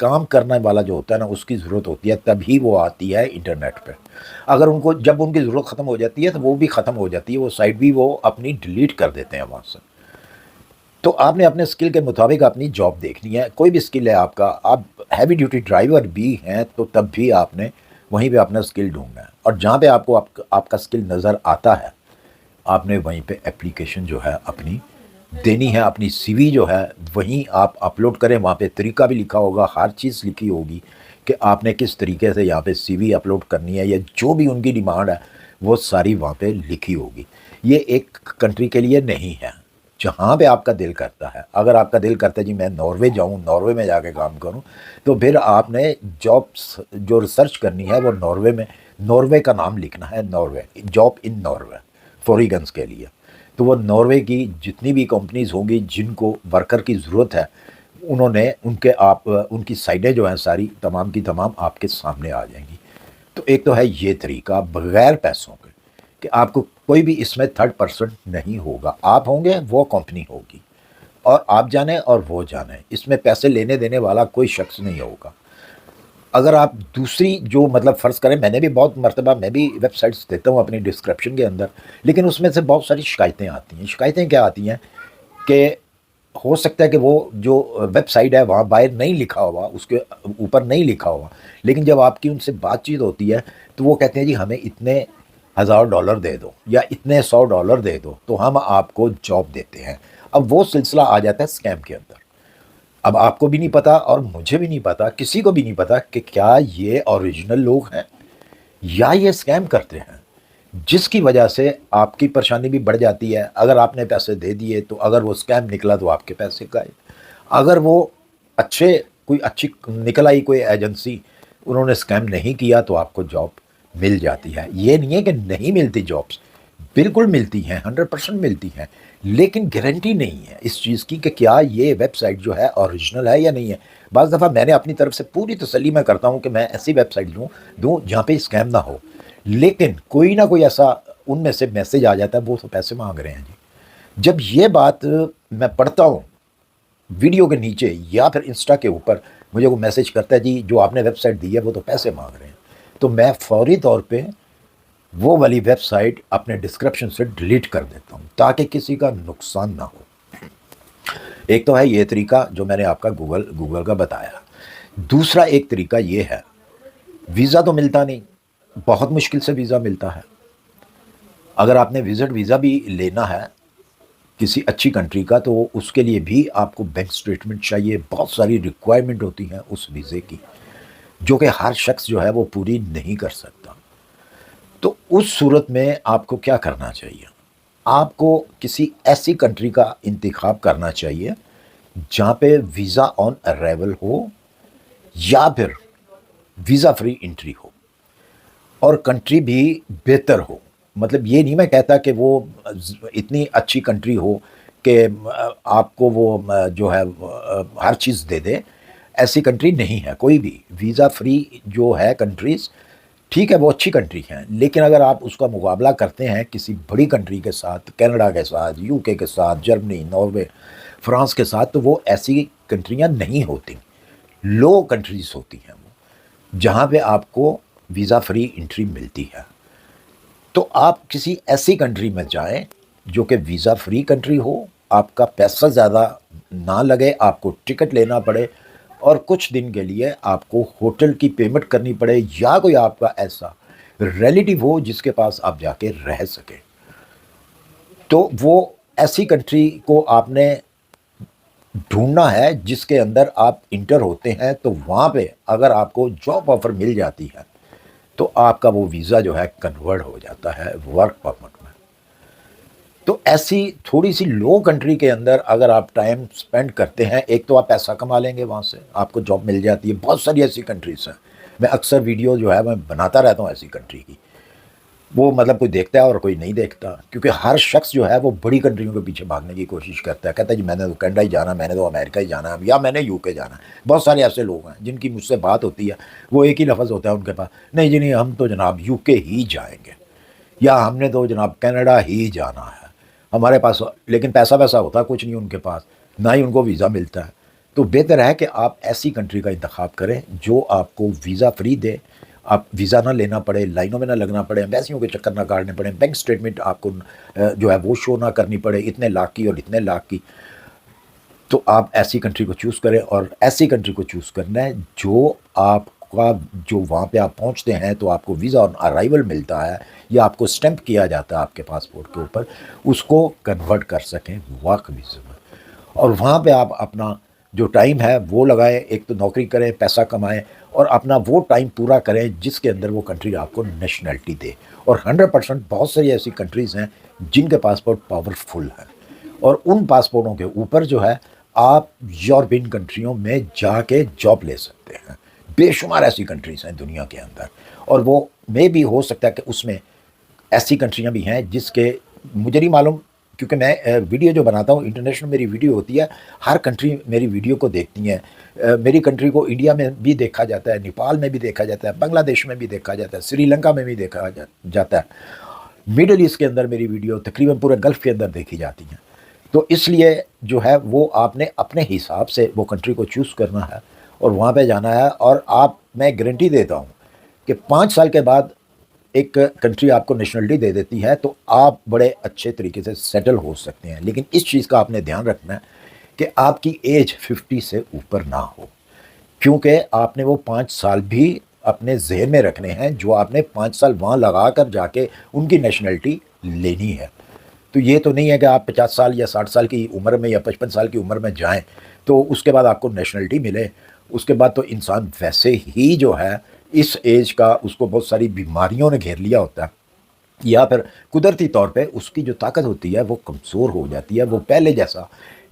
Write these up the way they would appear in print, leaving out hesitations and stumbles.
کام کرنے والا جو ہوتا ہے نا اس کی ضرورت ہوتی ہے تبھی وہ آتی ہے انٹرنیٹ پہ. اگر ان کو جب ان کی ضرورت ختم ہو جاتی ہے تو وہ بھی ختم ہو جاتی ہے, وہ سائٹ بھی وہ اپنی ڈیلیٹ کر دیتے ہیں وہاں سے. تو آپ نے اپنے اسکل کے مطابق اپنی جاب دیکھنی ہے. کوئی بھی اسکل ہے آپ کا, آپ ہیوی ڈیوٹی ڈرائیور بھی ہیں تو تب بھی آپ نے وہیں پہ اپنا اسکل ڈھونڈنا ہے, اور جہاں پہ آپ کو آپ کا اسکل نظر آتا ہے آپ نے وہیں پہ اپلیکیشن جو ہے اپنی دینی ہے. اپنی سی وی جو ہے وہیں آپ اپلوڈ کریں, وہاں پہ طریقہ بھی لکھا ہوگا, ہر چیز لکھی ہوگی کہ آپ نے کس طریقے سے یہاں پہ سی وی اپلوڈ کرنی ہے, یا جو بھی ان کی ڈیمانڈ ہے وہ ساری وہاں پہ لکھی ہوگی. یہ ایک کنٹری کے لیے نہیں ہے, جہاں پہ آپ کا دل کرتا ہے. اگر آپ کا دل کرتا ہے جی میں ناروے جاؤں, ناروے میں جا کے کام کروں, تو پھر آپ نے جابس جو ریسرچ کرنی ہے وہ ناروے میں, ناروے کا نام لکھنا ہے, ناروے, جاب ان ناروے فوریگنس کے لیے. تو وہ ناروے کی جتنی بھی کمپنیز ہوں گی جن کو ورکر کی ضرورت ہے, انہوں نے ان کی سائٹیں جو ہیں ساری تمام کی تمام آپ کے سامنے آ جائیں گی. تو ایک تو ہے یہ طریقہ بغیر پیسوں کے, کہ آپ کو کوئی بھی اس میں تھرڈ پرسن نہیں ہوگا, آپ ہوں گے وہ کمپنی ہوگی, اور آپ جانیں اور وہ جانیں, اس میں پیسے لینے دینے والا کوئی شخص نہیں ہوگا. اگر آپ دوسری جو مطلب فرض کریں, میں نے بھی بہت مرتبہ میں بھی ویب سائٹس دیتا ہوں اپنی ڈسکرپشن کے اندر, لیکن اس میں سے بہت ساری شکایتیں آتی ہیں. شکایتیں کیا آتی ہیں کہ ہو سکتا ہے کہ وہ جو ویب سائٹ ہے وہاں باہر نہیں لکھا ہوا, اس کے اوپر نہیں لکھا ہوا, لیکن جب آپ کی ان سے بات چیت ہوتی ہے تو وہ کہتے ہیں جی ہمیں اتنے $1000 دے دو یا اتنے $100 دے دو تو ہم آپ کو جاب دیتے ہیں. اب وہ سلسلہ آ جاتا ہے اسکیم کے اندر. اب آپ کو بھی نہیں پتا اور مجھے بھی نہیں پتا, کسی کو بھی نہیں پتا کہ کیا یہ اوریجنل لوگ ہیں یا یہ اسکیم کرتے ہیں, جس کی وجہ سے آپ کی پریشانی بھی بڑھ جاتی ہے. اگر آپ نے پیسے دے دیے تو اگر وہ اسکیم نکلا تو آپ کے پیسے گئے. اگر وہ کوئی اچھی نکل آئی کوئی ایجنسی, انہوں نے اسکیم نہیں کیا تو آپ کو جاب مل جاتی ہے. یہ نہیں ہے کہ نہیں ملتی جابس, بالکل ملتی ہیں, 100% ملتی ہیں, لیکن گارنٹی نہیں ہے اس چیز کی کہ کیا یہ ویب سائٹ جو ہے اوریجنل ہے یا نہیں ہے. بعض دفعہ میں نے اپنی طرف سے پوری تسلی میں کرتا ہوں کہ میں ایسی ویب سائٹ دوں جہاں پہ اسکیم نہ ہو, لیکن کوئی نہ کوئی ایسا ان میں سے میسج آ جاتا ہے وہ تو پیسے مانگ رہے ہیں جی. جب یہ بات میں پڑھتا ہوں ویڈیو کے نیچے یا پھر انسٹا کے اوپر, مجھے وہ میسج کرتا ہے جی جو آپ نے ویب سائٹ دی ہے وہ تو پیسے مانگ رہے ہیں, تو میں فوری طور پہ وہ والی ویب سائٹ اپنے ڈسکرپشن سے ڈیلیٹ کر دیتا ہوں تاکہ کسی کا نقصان نہ ہو. ایک تو ہے یہ طریقہ جو میں نے آپ کا گوگل کا بتایا. دوسرا ایک طریقہ یہ ہے, ویزا تو ملتا نہیں, بہت مشکل سے ویزا ملتا ہے. اگر آپ نے وزٹ ویزا بھی لینا ہے کسی اچھی کنٹری کا تو اس کے لیے بھی آپ کو بینک سٹیٹمنٹ چاہیے, بہت ساری ریکوائرمنٹ ہوتی ہیں اس ویزے کی جو کہ ہر شخص جو ہے وہ پوری نہیں کر سکتا. تو اس صورت میں آپ کو کیا کرنا چاہیے, آپ کو کسی ایسی کنٹری کا انتخاب کرنا چاہیے جہاں پہ ویزا آن ارائیول ہو یا پھر ویزا فری انٹری ہو, اور کنٹری بھی بہتر ہو. مطلب یہ نہیں میں کہتا کہ وہ اتنی اچھی کنٹری ہو کہ آپ کو وہ جو ہے ہر چیز دے دے, ایسی کنٹری نہیں ہے کوئی بھی. ویزا فری جو ہے کنٹریز ٹھیک ہے وہ اچھی کنٹری ہیں, لیکن اگر آپ اس کا مقابلہ کرتے ہیں کسی بڑی کنٹری کے ساتھ, کینیڈا کے ساتھ, یو کے ساتھ, جرمنی, ناروے, فرانس کے ساتھ, تو وہ ایسی کنٹریاں نہیں ہوتی, لو کنٹریز ہوتی ہیں وہ جہاں پہ آپ کو ویزا فری انٹری ملتی ہے. تو آپ کسی ایسی کنٹری میں جائیں جو کہ ویزا فری کنٹری ہو, آپ کا پیسہ زیادہ نہ لگے, آپ کو ٹکٹ لینا پڑے اور کچھ دن کے لیے آپ کو ہوٹل کی پیمنٹ کرنی پڑے, یا کوئی آپ کا ایسا ریلیٹیو ہو جس کے پاس آپ جا کے رہ سکیں. تو وہ ایسی کنٹری کو آپ نے ڈھونڈنا ہے جس کے اندر آپ انٹر ہوتے ہیں, تو وہاں پہ اگر آپ کو جاب آفر مل جاتی ہے تو آپ کا وہ ویزا جو ہے کنورٹ ہو جاتا ہے ورک پرمٹ میں. تو ایسی تھوڑی سی لو کنٹری کے اندر اگر آپ ٹائم سپینڈ کرتے ہیں, ایک تو آپ پیسہ کما لیں گے, وہاں سے آپ کو جاب مل جاتی ہے. بہت ساری ایسی کنٹریز ہیں, میں اکثر ویڈیو جو ہے میں بناتا رہتا ہوں ایسی کنٹری کی, وہ مطلب کوئی دیکھتا ہے اور کوئی نہیں دیکھتا, کیونکہ ہر شخص جو ہے وہ بڑی کنٹریوں کے پیچھے بھاگنے کی کوشش کرتا ہے, کہتا ہے جی میں نے تو کینیڈا ہی جانا, میں نے تو امریکہ ہی جانا, یا میں نے یو کے جانا. بہت سارے ایسے لوگ ہیں جن کی مجھ سے بات ہوتی ہے, وہ ایک ہی لفظ ہوتا ہے ان کے پاس, نہیں جی نہیں ہم تو جناب یو کے ہی جائیں گے, یا ہم نے تو جناب کینیڈا ہی جانا ہے ہمارے پاس. لیکن پیسہ ہوتا کچھ نہیں ان کے پاس, نہ ہی ان کو ویزا ملتا ہے. تو بہتر ہے کہ آپ ایسی کنٹری کا انتخاب کریں جو آپ کو ویزا فری دے، آپ ویزا نہ لینا پڑے، لائنوں میں نہ لگنا پڑے، ایمبیسیوں کے چکر نہ کاٹنے پڑے، بینک سٹیٹمنٹ آپ کو جو ہے وہ شو نہ کرنی پڑے اتنے لاکھ کی اور اتنے لاکھ کی۔ تو آپ ایسی کنٹری کو چوز کریں، اور ایسی کنٹری کو چوز کرنا ہے جو آپ کا، جو وہاں پہ آپ پہنچتے ہیں تو آپ کو ویزا آن ارائیول ملتا ہے یا آپ کو سٹیمپ کیا جاتا ہے آپ کے پاسپورٹ کے اوپر، اس کو کنورٹ کر سکیں ورک ویزا میں، اور وہاں پہ آپ اپنا جو ٹائم ہے وہ لگائیں، ایک تو نوکری کریں، پیسہ کمائیں، اور اپنا وہ ٹائم پورا کریں جس کے اندر وہ کنٹری آپ کو نیشنلٹی دے۔ اور 100% بہت ساری ایسی کنٹریز ہیں جن کے پاسپورٹ پاورفل ہیں، اور ان پاسپورٹوں کے اوپر جو ہے آپ یورپین کنٹریوں میں جا کے جاب لے سکتے ہیں۔ بے شمار ایسی کنٹریز ہیں دنیا کے اندر، اور وہ میں بھی ہو سکتا ہے کہ اس میں ایسی کنٹریاں بھی ہیں جس کے مجھے نہیں معلوم، کیونکہ میں ویڈیو جو بناتا ہوں انٹرنیشنل میری ویڈیو ہوتی ہے، ہر کنٹری میری ویڈیو کو دیکھتی ہیں۔ میری کنٹری کو انڈیا میں بھی دیکھا جاتا ہے، نیپال میں بھی دیکھا جاتا ہے، بنگلہ دیش میں بھی دیکھا جاتا ہے، سری لنکا میں بھی دیکھا جاتا ہے، میڈل ایسٹ کے اندر میری ویڈیو تقریباً پورے گلف کے اندر دیکھی جاتی ہیں۔ تو اس لیے جو ہے وہ آپ نے اپنے حساب سے وہ کنٹری کو چوز کرنا ہے اور وہاں پہ جانا ہے، اور میں گارنٹی دیتا ہوں کہ 5 سال کے بعد ایک کنٹری آپ کو نیشنلٹی دے دیتی ہے تو آپ بڑے اچھے طریقے سے سیٹل ہو سکتے ہیں، لیکن اس چیز کا آپ نے دھیان رکھنا ہے کہ آپ کی ایج 50 سے اوپر نہ ہو، کیونکہ آپ نے وہ 5 سال بھی اپنے ذہن میں رکھنے ہیں جو آپ نے 5 سال وہاں لگا کر جا کے ان کی نیشنلٹی لینی ہے۔ تو یہ تو نہیں ہے کہ آپ 50 سال یا 60 سال کی عمر میں یا 55 سال کی عمر میں جائیں تو اس کے بعد آپ کو نیشنلٹی ملے، اس کے بعد تو انسان ویسے ہی جو ہے اس ایج کا اس کو بہت ساری بیماریوں نے گھیر لیا ہوتا ہے، یا پھر قدرتی طور پہ اس کی جو طاقت ہوتی ہے وہ کمزور ہو جاتی ہے، وہ پہلے جیسا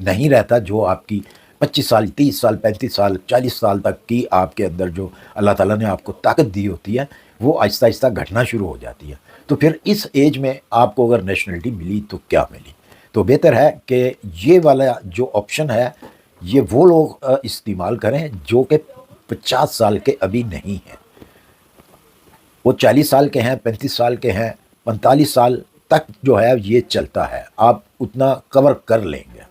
نہیں رہتا جو آپ کی 25 سال، 30 سال، 35 سال، 40 سال تک کی آپ کے اندر جو اللہ تعالیٰ نے آپ کو طاقت دی ہوتی ہے وہ آہستہ آہستہ گھٹنا شروع ہو جاتی ہے۔ تو پھر اس ایج میں آپ کو اگر نیشنلٹی ملی تو کیا ملی؟ تو بہتر ہے کہ یہ والا جو آپشن ہے یہ وہ لوگ استعمال کریں جو کہ 50 سال کے ابھی نہیں ہیں، وہ 40 سال کے ہیں، 35 سال کے ہیں، 45 سال تک جو ہے یہ چلتا ہے، آپ اتنا کور کر لیں گے۔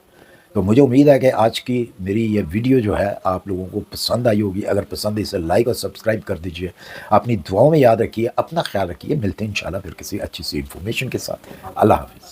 تو مجھے امید ہے کہ آج کی میری یہ ویڈیو جو ہے آپ لوگوں کو پسند آئی ہوگی، اگر پسند ہے اسے لائک اور سبسکرائب کر دیجئے، اپنی دعاؤں میں یاد رکھیے، اپنا خیال رکھیے، ملتے ہیں انشاءاللہ پھر کسی اچھی سی انفارمیشن کے ساتھ۔ اللہ حافظ۔